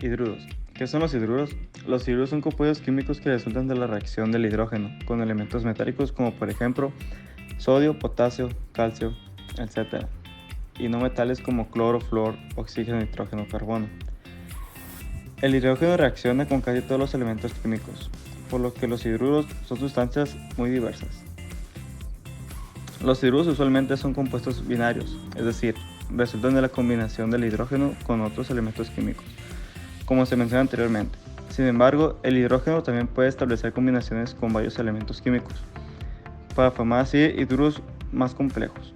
Hidruros. ¿Qué son los hidruros? Los hidruros son compuestos químicos que resultan de la reacción del hidrógeno con elementos metálicos como por ejemplo sodio, potasio, calcio, etc. Y no metales como cloro, flúor, oxígeno, nitrógeno, carbono. El hidrógeno reacciona con casi todos los elementos químicos, por lo que los hidruros son sustancias muy diversas. Los hidruros usualmente son compuestos binarios, es decir, resultan de la combinación del hidrógeno con otros elementos químicos, como se menciona anteriormente. Sin embargo, el hidrógeno también puede establecer combinaciones con varios elementos químicos, para formar así hidruros más complejos.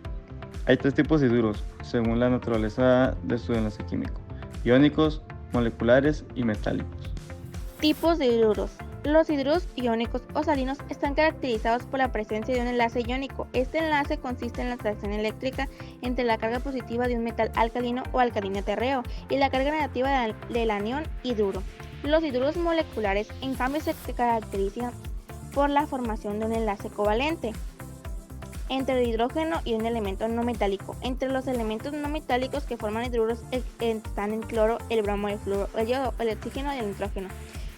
Hay tres tipos de hidruros, según la naturaleza de su enlace químico: iónicos, moleculares y metálicos. Tipos de hidruros. Los hidruros iónicos o salinos están caracterizados por la presencia de un enlace iónico. Este enlace consiste en la atracción eléctrica entre la carga positiva de un metal alcalino o alcalino terreo y la carga negativa del anión hidruro. Los hidruros moleculares, en cambio, se caracterizan por la formación de un enlace covalente entre el hidrógeno y un elemento no metálico. Entre los elementos no metálicos que forman hidruros están el cloro, el bromo, el flúor, el yodo, el oxígeno y el nitrógeno.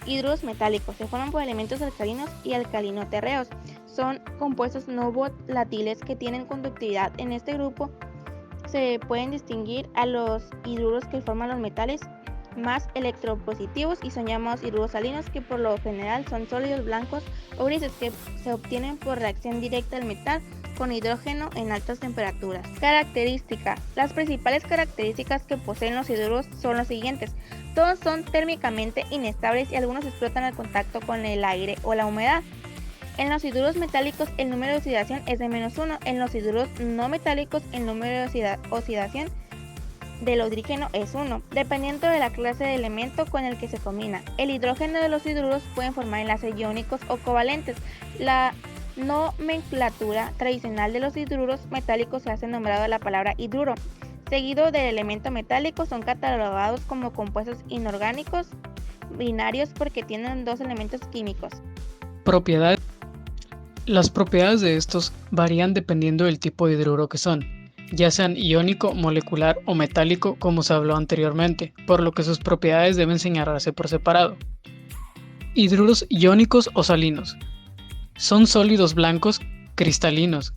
Hidruros metálicos se forman por elementos alcalinos y alcalino-terreos. Son compuestos no volátiles que tienen conductividad. En este grupo se pueden distinguir a los hidruros que forman los metales más electropositivos y son llamados hidruros salinos, que por lo general son sólidos blancos o grises que se obtienen por reacción directa del metal con hidrógeno en altas temperaturas. Características. Las principales características que poseen los hidruros son las siguientes. Todos son térmicamente inestables y algunos explotan al contacto con el aire o la humedad. En los hidruros metálicos el número de oxidación es de -1. En los hidruros no metálicos el número de oxidación del hidrógeno es 1, dependiendo de la clase de elemento con el que se combina. El hidrógeno de los hidruros pueden formar enlaces iónicos o covalentes. La nomenclatura tradicional de los hidruros metálicos se hace nombrado la palabra hidruro, seguido del elemento metálico. Son catalogados como compuestos inorgánicos binarios porque tienen dos elementos químicos. Propiedades. Las propiedades de estos varían dependiendo del tipo de hidruro que son, ya sean iónico, molecular o metálico, como se habló anteriormente, por lo que sus propiedades deben señalarse por separado. Hidruros iónicos o salinos. Son sólidos blancos cristalinos,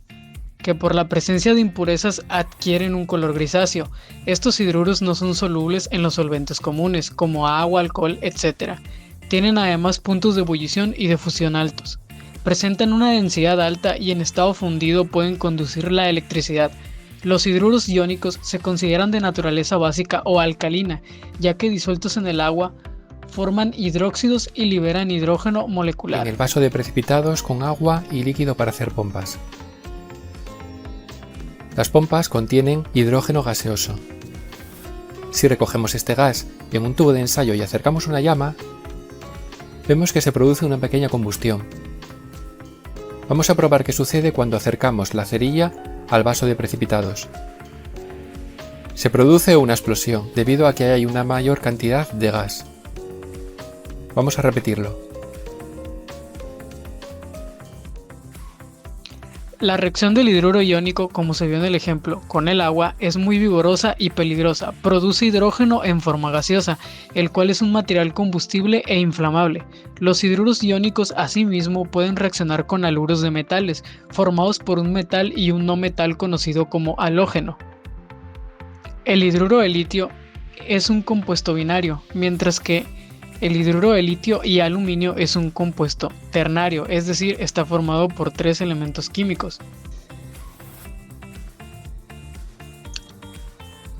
que por la presencia de impurezas adquieren un color grisáceo. Estos hidruros no son solubles en los solventes comunes, como agua, alcohol, etc. Tienen además puntos de ebullición y de fusión altos. Presentan una densidad alta y en estado fundido pueden conducir la electricidad. Los hidruros iónicos se consideran de naturaleza básica o alcalina, ya que disueltos en el agua forman hidróxidos y liberan hidrógeno molecular. En el vaso de precipitados con agua y líquido para hacer pompas. Las pompas contienen hidrógeno gaseoso. Si recogemos este gas en un tubo de ensayo y acercamos una llama, vemos que se produce una pequeña combustión. Vamos a probar qué sucede cuando acercamos la cerilla al vaso de precipitados. Se produce una explosión debido a que hay una mayor cantidad de gas. Vamos a repetirlo. La reacción del hidruro iónico, como se vio en el ejemplo, con el agua es muy vigorosa y peligrosa. Produce hidrógeno en forma gaseosa, el cual es un material combustible e inflamable. Los hidruros iónicos asimismo pueden reaccionar con haluros de metales, formados por un metal y un no metal conocido como halógeno. El hidruro de litio es un compuesto binario, mientras que el hidruro de litio y aluminio es un compuesto ternario, es decir, está formado por 3 elementos químicos.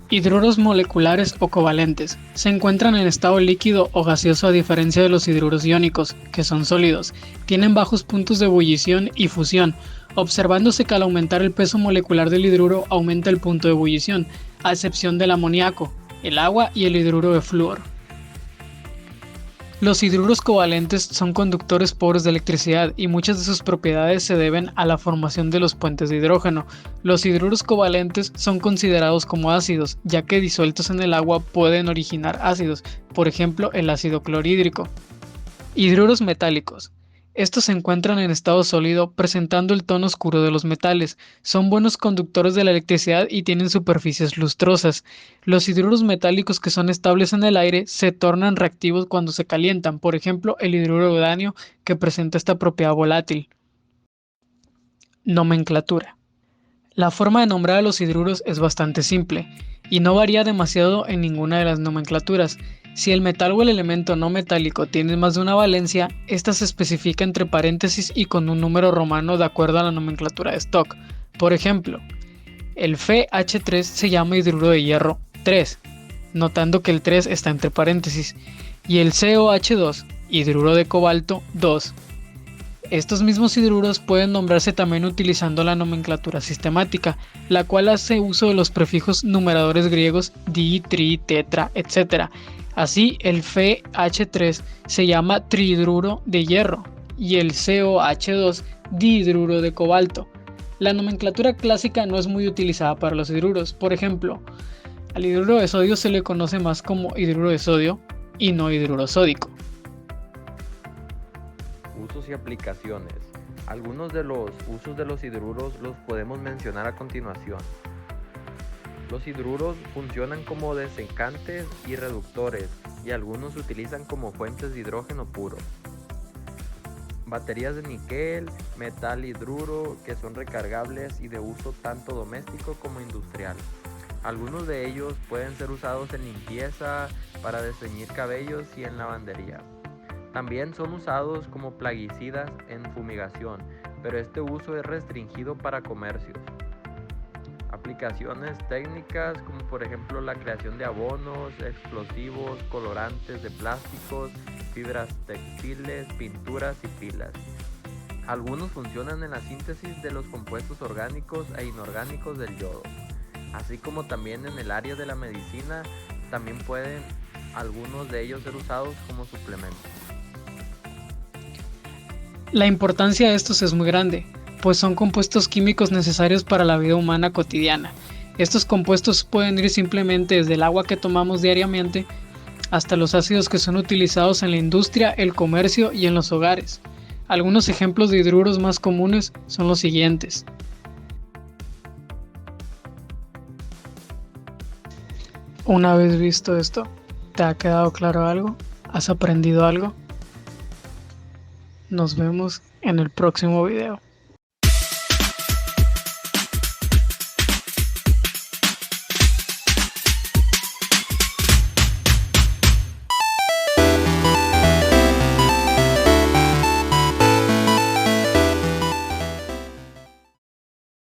Hidruros moleculares o covalentes. Se encuentran en estado líquido o gaseoso a diferencia de los hidruros iónicos, que son sólidos. Tienen bajos puntos de ebullición y fusión, observándose que al aumentar el peso molecular del hidruro aumenta el punto de ebullición, a excepción del amoníaco, el agua y el hidruro de flúor. Los hidruros covalentes son conductores pobres de electricidad y muchas de sus propiedades se deben a la formación de los puentes de hidrógeno. Los hidruros covalentes son considerados como ácidos, ya que disueltos en el agua pueden originar ácidos, por ejemplo el ácido clorhídrico. Hidruros metálicos. Estos se encuentran en estado sólido, presentando el tono oscuro de los metales. Son buenos conductores de la electricidad y tienen superficies lustrosas. Los hidruros metálicos que son estables en el aire se tornan reactivos cuando se calientan, por ejemplo, el hidruro de uranio, que presenta esta propiedad volátil. Nomenclatura. La forma de nombrar a los hidruros es bastante simple y no varía demasiado en ninguna de las nomenclaturas. Si el metal o el elemento no metálico tiene más de una valencia, esta se especifica entre paréntesis y con un número romano de acuerdo a la nomenclatura de stock. Por ejemplo, el FH3 se llama hidruro de hierro 3, notando que el 3 está entre paréntesis, y el COH2, hidruro de cobalto 2. Estos mismos hidruros pueden nombrarse también utilizando la nomenclatura sistemática, la cual hace uso de los prefijos numeradores griegos di, tri, tetra, etc. Así, el FH3 se llama trihidruro de hierro y el COH2 dihidruro de cobalto. La nomenclatura clásica no es muy utilizada para los hidruros. Por ejemplo, al hidruro de sodio se le conoce más como hidruro de sodio y no hidruro sódico. Usos y aplicaciones. Algunos de los usos de los hidruros los podemos mencionar a continuación. Los hidruros funcionan como desecantes y reductores, y algunos se utilizan como fuentes de hidrógeno puro. Baterías de níquel, metal hidruro, que son recargables y de uso tanto doméstico como industrial. Algunos de ellos pueden ser usados en limpieza, para desteñir cabellos y en lavandería. También son usados como plaguicidas en fumigación, pero este uso es restringido para comercios. Aplicaciones técnicas como por ejemplo la creación de abonos, explosivos, colorantes de plásticos, fibras textiles, pinturas y pilas. Algunos funcionan en la síntesis de los compuestos orgánicos e inorgánicos del yodo, así como también en el área de la medicina. También pueden algunos de ellos ser usados como suplementos. La importancia de estos es muy grande, pues son compuestos químicos necesarios para la vida humana cotidiana. Estos compuestos pueden ir simplemente desde el agua que tomamos diariamente hasta los ácidos que son utilizados en la industria, el comercio y en los hogares. Algunos ejemplos de hidruros más comunes son los siguientes. Una vez visto esto, ¿te ha quedado claro algo? ¿Has aprendido algo? Nos vemos en el próximo video.